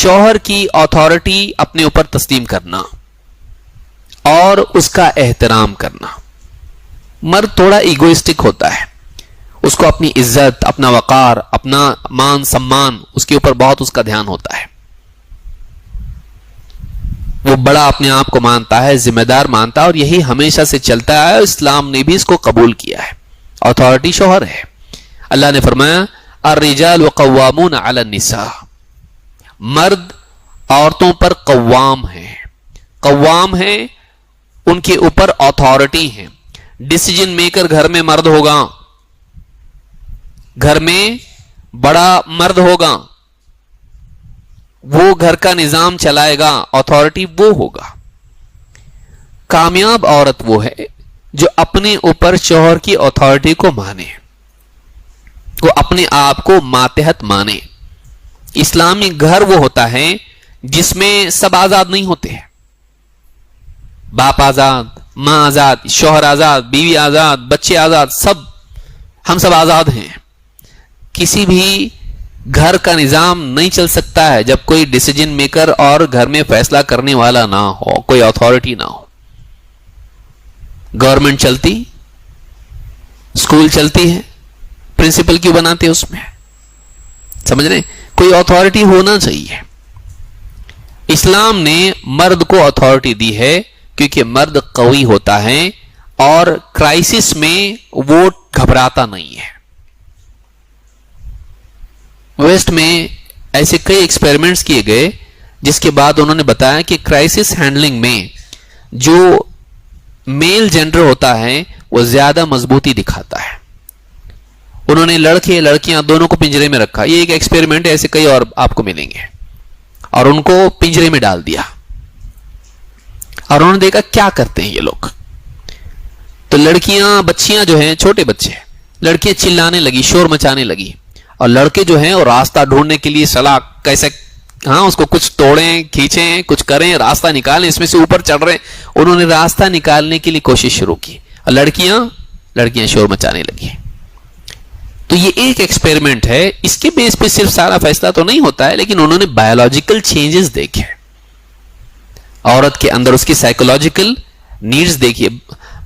شوہر کی اتھارٹی اپنے اوپر تسلیم کرنا اور اس کا احترام کرنا. مرد تھوڑا ایگوئسٹک ہوتا ہے, اس کو اپنی عزت, اپنا وقار, اپنا مان سمان, اس کے اوپر بہت اس کا دھیان ہوتا ہے. وہ بڑا اپنے آپ کو مانتا ہے, ذمہ دار مانتا ہے, اور یہی ہمیشہ سے چلتا ہے. اسلام نے بھی اس کو قبول کیا ہے. اتھارٹی شوہر ہے. اللہ نے فرمایا الرجال قوامون علی النساء, مرد عورتوں پر قوام ہیں. قوام ہیں, ان کے اوپر اتھارٹی ہیں. ڈیسیجن میکر گھر میں مرد ہوگا, گھر میں بڑا مرد ہوگا, وہ گھر کا نظام چلائے گا, اتھارٹی وہ ہوگا. کامیاب عورت وہ ہے جو اپنے اوپر شوہر کی اتھارٹی کو مانے, وہ اپنے آپ کو ماتحت مانے. اسلامی گھر وہ ہوتا ہے جس میں سب آزاد نہیں ہوتے ہیں. باپ آزاد, ماں آزاد, شوہر آزاد, بیوی آزاد, بچے آزاد, ہم سب آزاد ہیں. کسی بھی گھر کا نظام نہیں چل سکتا ہے جب کوئی ڈیسیجن میکر اور گھر میں فیصلہ کرنے والا نہ ہو, کوئی اتھارٹی نہ ہو. گورنمنٹ چلتی, اسکول چلتی ہے, پرنسپل کیوں بناتے ہیں اس میں, سمجھ رہے, کوئی اتھارٹی ہونا چاہیے. اسلام نے مرد کو اتھارٹی دی ہے کیونکہ مرد قوی ہوتا ہے اور کرائسس میں وہ گھبراتا نہیں ہے. ویسٹ میں ایسے کئی ایکسپیریمنٹس کیے گئے جس کے بعد انہوں نے بتایا کہ کرائسس ہینڈلنگ میں جو میل جینڈر ہوتا ہے وہ زیادہ مضبوطی دکھاتا ہے. انہوں نے لڑکے لڑکیاں دونوں کو پنجرے میں رکھا. یہ ایک ایکسپیریمنٹ ہے, ایسے کئی اور آپ کو ملیں گے. اور ان کو پنجرے میں ڈال دیا اور انہوں نے دیکھا کیا کرتے ہیں یہ لوگ. تو لڑکیاں, بچیاں جو ہیں, چھوٹے بچے, لڑکیاں چلانے لگی, شور مچانے لگی, اور لڑکے جو ہیں وہ راستہ ڈھونڈنے کے لیے صلاح کیسے, اس کو کچھ توڑیں, کھینچیں, کچھ کریں, راستہ نکالیں, اس میں سے اوپر چڑھ رہے ہیں. انہوں نے راستہ نکالنے کے لیے کوشش شروع کی اور لڑکیاں شور مچانے لگی. تو یہ ایک ایکسپیریمنٹ ہے. اس کے بیس پہ صرف سارا فیصلہ تو نہیں ہوتا ہے, لیکن انہوں نے بایولوجیکل چینجز دیکھے عورت کے اندر, اس کی سائیکولوجیکل نیڈز دیکھیے.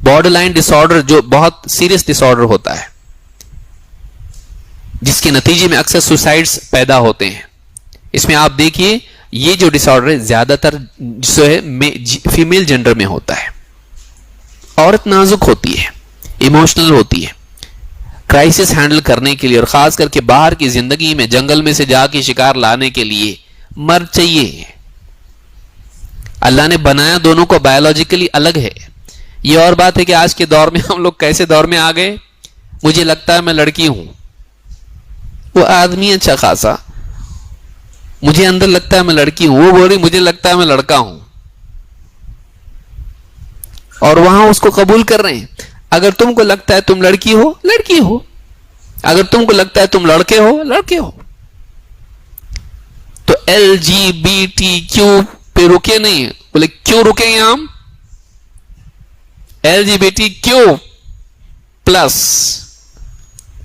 بارڈر لائن ڈس آرڈر جو بہت سیریس ڈس آرڈر ہوتا ہے جس کے نتیجے میں اکثر سوسائڈز پیدا ہوتے ہیں, اس میں آپ دیکھیے یہ جو ڈس آرڈر ہے زیادہ تر جو ہے فیمیل جینڈر میں ہوتا ہے. عورت نازک ہوتی ہے, ایموشنل ہوتی ہے. کرائسس ہینڈل کرنے کے لیے اور خاص کر کے باہر کی زندگی میں جنگل میں سے جا کے شکار لانے کے لیے مرد چاہیے. اللہ نے بنایا دونوں کو بایولوجیکلی الگ ہے. یہ اور بات ہے کہ آج کے دور میں ہم لوگ کیسے دور میں آ گئے, مجھے لگتا ہے میں لڑکی ہوں, وہ آدمی اچھا خاصا, مجھے اندر لگتا ہے میں لڑکی ہوں, وہ بول رہی مجھے لگتا ہے میں لڑکا ہوں, اور وہاں اس کو قبول کر رہے ہیں. اگر تم کو لگتا ہے تم لڑکی ہو, لڑکی ہو. اگر تم کو لگتا ہے تم لڑکے ہو, لڑکے ہو. تو LGBTQ پہ رکے نہیں, بولے کیوں رکیں گے ہم, LGBTQ پلس,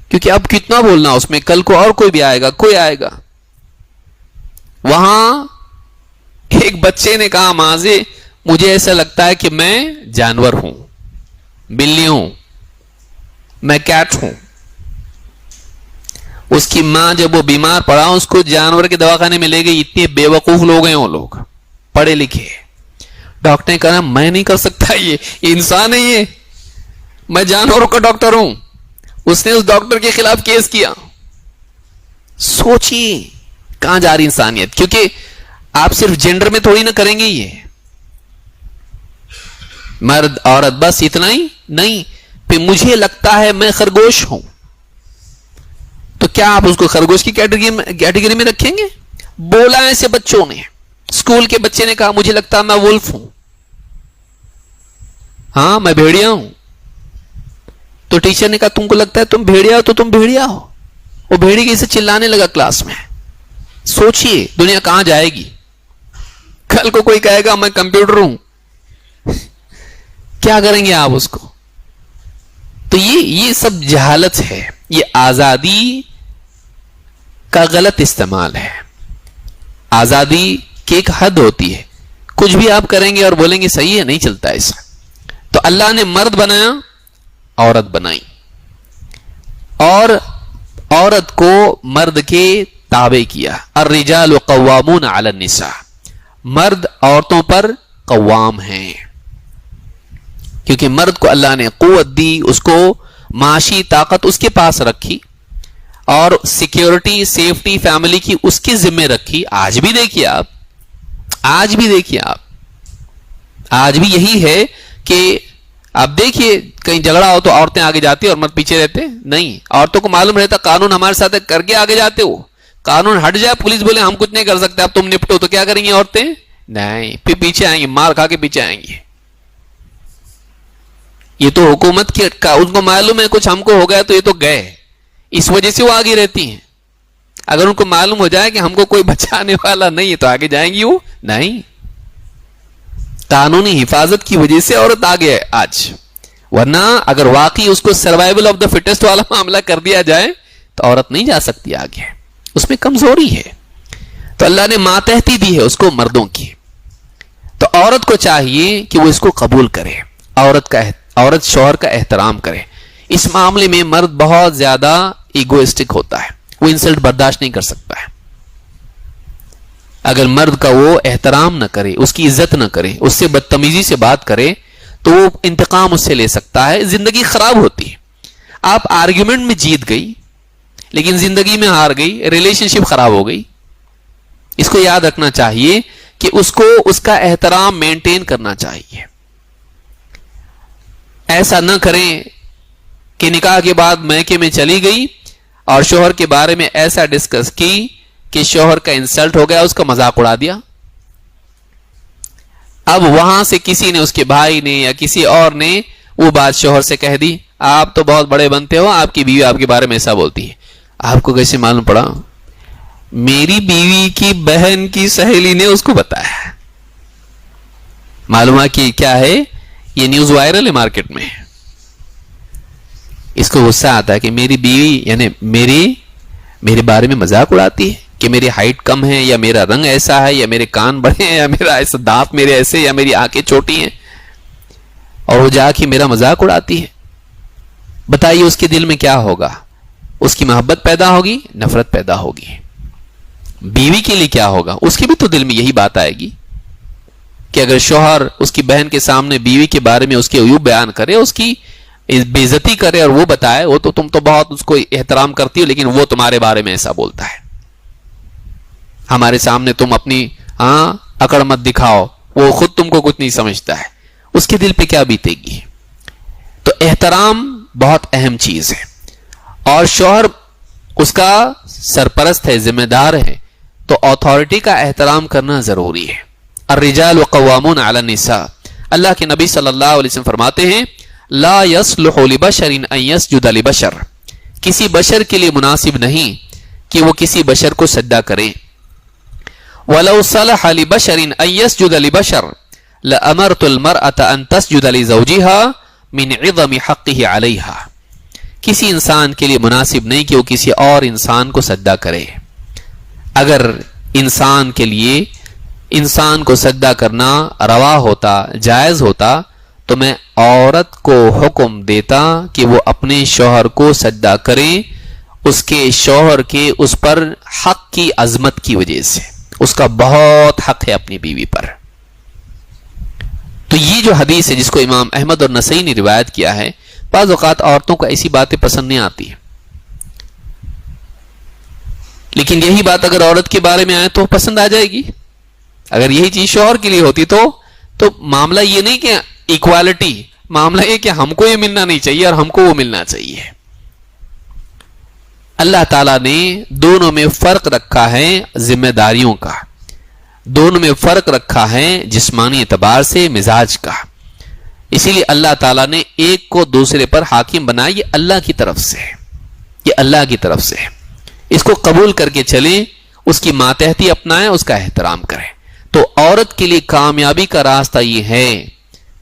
کیونکہ اب کتنا بولنا اس میں, کل کو اور کوئی بھی آئے گا, کوئی آئے گا. وہاں ایک بچے نے کہا ماں سے مجھے ایسا لگتا ہے کہ میں جانور ہوں, بلی ہوں, میں کیٹ ہوں. اس کی ماں جب وہ بیمار پڑا اس کو جانور کے دواخانے میں لے گئی. اتنے بے وقوف لوگ ہیں وہ لوگ, پڑھے لکھے. ڈاکٹر نے کہا میں نہیں کر سکتا, یہ انسان ہے, یہ میں جانوروں کا ڈاکٹر ہوں. اس نے اس ڈاکٹر کے خلاف کیس کیا. سوچیے کہاں جا رہی انسانیت, کیونکہ آپ صرف جینڈر میں تھوڑی نہ کریں گے یہ مرد عورت بس اتنا ہی نہیں. پھر مجھے لگتا ہے میں خرگوش ہوں, تو کیا آپ اس کو خرگوش کی کیٹیگری میں رکھیں گے؟ بولا ایسے بچوں نے, اسکول کے بچے نے کہا مجھے لگتا ہے میں وولف ہوں, ہاں میں بھیڑیا ہوں. تو ٹیچر نے کہا تم کو لگتا ہے تم بھیڑیا ہو تو تم بھیڑیا ہو. وہ بھیڑی کی سے چلانے لگا کلاس میں. سوچئے دنیا کہاں جائے گی. کل کو کوئی کہے گا میں کمپیوٹر ہوں, کیا کریں گے آپ اس کو؟ تو یہ سب جہالت ہے, یہ آزادی کا غلط استعمال ہے. آزادی کی ایک حد ہوتی ہے، کچھ بھی آپ کریں گے اور بولیں گے صحیح ہے، نہیں چلتا ایسا. تو اللہ نے مرد بنایا، عورت بنائی، اور عورت کو مرد کے تابع کیا. الرجال قوامون علی النساء، مرد عورتوں پر قوام ہیں، کیونکہ مرد کو اللہ نے قوت دی، اس کو معاشی طاقت اس کے پاس رکھی، اور سیکیورٹی سیفٹی فیملی کی اس کے ذمہ رکھی. آج بھی دیکھیے آپ آج بھی یہی ہے کہ آپ دیکھیے کہیں جھگڑا ہو تو عورتیں آگے جاتی اور مرد پیچھے رہتے. نہیں، عورتوں کو معلوم رہتا قانون ہمارے ساتھ ہے، کر کے آگے جاتے ہو. قانون ہٹ جائے، پولیس بولے ہم کچھ نہیں کر سکتے، اب تم نپٹو، تو کیا کریں گی عورتیں؟ نہیں، پھر پیچھے آئیں گی، مار کھا کے پیچھے آئیں گی. یہ تو حکومت کی ان کو معلوم ہے کچھ ہم کو ہو گیا تو یہ تو گئے، اس وجہ سے وہ آگے رہتی ہیں. اگر ان کو معلوم ہو جائے کہ ہم کو کوئی بچانے والا نہیں ہے تو آگے جائیں گی وہ نہیں. قانونی حفاظت کی وجہ سے عورت آگے ہے آج، ورنہ اگر واقعی اس کو سروائیول آف دا فٹسٹ والا معاملہ کر دیا جائے تو عورت نہیں جا سکتی آگے، اس میں کمزوری ہے. تو اللہ نے ماتحتی دی ہے اس کو مردوں کی. تو عورت کو چاہیے کہ وہ اس کو قبول کرے، عورت شوہر کا احترام کرے. اس معاملے میں مرد بہت زیادہ ایگوئسٹک ہوتا ہے، وہ انسلٹ برداشت نہیں کر سکتا ہے. اگر مرد کا وہ احترام نہ کرے، اس کی عزت نہ کرے، اس سے بدتمیزی سے بات کرے تو وہ انتقام اس سے لے سکتا ہے، زندگی خراب ہوتی ہے. آپ آرگیومنٹ میں جیت گئی لیکن زندگی میں ہار گئی، ریلیشن شپ خراب ہو گئی. اس کو یاد رکھنا چاہیے کہ اس کو اس کا احترام مینٹین کرنا چاہیے. ایسا نہ کریں کہ نکاح کے بعد میکے میں چلی گئی اور شوہر کے بارے میں ایسا ڈسکس کی کہ شوہر کا انسلٹ ہو گیا، اس کا مذاق اڑا دیا. اب وہاں سے کسی نے، اس کے بھائی نے یا کسی اور نے وہ بات شوہر سے کہہ دی، آپ تو بہت بڑے بنتے ہو، آپ کی بیوی آپ کے بارے میں ایسا بولتی ہے. آپ کو کیسے معلوم پڑا؟ میری بیوی کی بہن کی سہیلی نے اس کو بتایا. معلوم ہے کہ کیا ہے، یہ نیوز وائرل ہے مارکیٹ میں. اس کو غصہ آتا ہے کہ میری بیوی یعنی میرے بارے میں مذاق اڑاتی ہے کہ میری ہائٹ کم ہے، یا میرا رنگ ایسا ہے، یا میرے کان بڑے ہیں، یا میرا ایسا دانت میرے ایسے، یا میری آنکھیں چھوٹی ہیں، اور وہ جا کے میرا مذاق اڑاتی ہے. بتائیے اس کے دل میں کیا ہوگا؟ اس کی محبت پیدا ہوگی، نفرت پیدا ہوگی. بیوی کے لیے کیا ہوگا؟ اس کے بھی تو دل میں یہی بات آئے گی کہ اگر شوہر اس کی بہن کے سامنے بیوی کے بارے میں اس کے عیوب بیان کرے، اس کی بے عزتی کرے اور وہ بتائے وہ تو تم تو بہت اس کو احترام کرتی ہو لیکن وہ تمہارے بارے میں ایسا بولتا ہے، ہمارے سامنے تم اپنی اکڑ مت دکھاؤ، وہ خود تم کو کچھ نہیں سمجھتا ہے، اس کے دل پہ کیا بیتے گی؟ تو احترام بہت اہم چیز ہے، اور شوہر اس کا سرپرست ہے، ذمہ دار ہے، تو اتھارٹی کا احترام کرنا ضروری ہے. الرجال قوامون علی النساء، اللہ کے نبی صلی اللہ علیہ وسلم فرماتے ہیں لا يصلح لبشر ان يسجد لبشر، کسی بشر کے لیے مناسب نہیں کہ وہ کسی بشر کو سجدہ کرے. ولو صلح لبشر ان يسجد لبشر لامرت المرأة ان تسجد لزوجها من عظم حقه عليها، کسی انسان کے لیے مناسب نہیں کہ وہ کسی اور انسان کو سجدہ کرے. اگر انسان کے لیے انسان کو سجدہ کرنا روا ہوتا، جائز ہوتا، تو میں عورت کو حکم دیتا کہ وہ اپنے شوہر کو سجدہ کرے، اس کے شوہر کے اس پر حق کی عظمت کی وجہ سے. اس کا بہت حق ہے اپنی بیوی پر. تو یہ جو حدیث ہے جس کو امام احمد اور نسائی نے روایت کیا ہے، بعض اوقات عورتوں کو ایسی باتیں پسند نہیں آتی، لیکن یہی بات اگر عورت کے بارے میں آئے تو پسند آ جائے گی. اگر یہی چیز شوہر کے لیے ہوتی تو معاملہ یہ نہیں کہ ایکوالٹی، معاملہ یہ کہ ہم کو یہ ملنا نہیں چاہیے اور ہم کو وہ ملنا چاہیے. اللہ تعالیٰ نے دونوں میں فرق رکھا ہے، ذمہ داریوں کا دونوں میں فرق رکھا ہے، جسمانی اعتبار سے، مزاج کا. اسی لیے اللہ تعالیٰ نے ایک کو دوسرے پر حاکم بنایا. یہ اللہ کی طرف سے، یہ اللہ کی طرف سے. اس کو قبول کر کے چلیں، اس کی ماتحتی اپنائیں، اس کا احترام کریں. تو عورت کے لیے کامیابی کا راستہ یہ ہے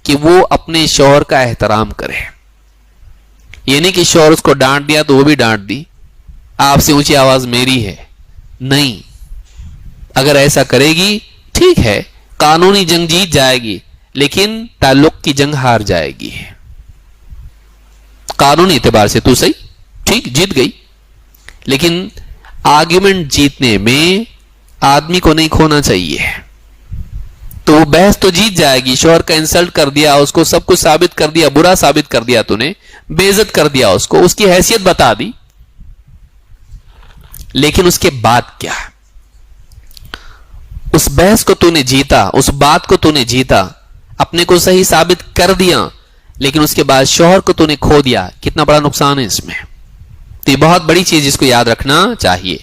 کہ وہ اپنے شوہر کا احترام کرے. یہ نہیں کہ شوہر اس کو ڈانٹ دیا تو وہ بھی ڈانٹ دی، آپ سے اونچی آواز میری ہے. نہیں، اگر ایسا کرے گی ٹھیک ہے، قانونی جنگ جیت جائے گی، لیکن تعلق کی جنگ ہار جائے گی. قانونی اعتبار سے تو صحیح ٹھیک جیت گئی، لیکن آرگیومنٹ جیتنے میں آدمی کو نہیں کھونا چاہیے. تو وہ بحث تو جیت جائے گی، شوہر کا انسلٹ کر دیا، اس کو سب کچھ ثابت کر دیا، برا ثابت کر دیا، تو نے بے عزت کر دیا اس کو، اس کی حیثیت بتا دی، لیکن اس کے بعد کیا؟ اس بحث کو تو نے جیتا، اس بات کو تو نے جیتا، اپنے کو صحیح ثابت کر دیا، لیکن اس کے بعد شوہر کو تو نے کھو دیا. کتنا بڑا نقصان ہے اس میں. تو یہ بہت بڑی چیز جس کو یاد رکھنا چاہیے.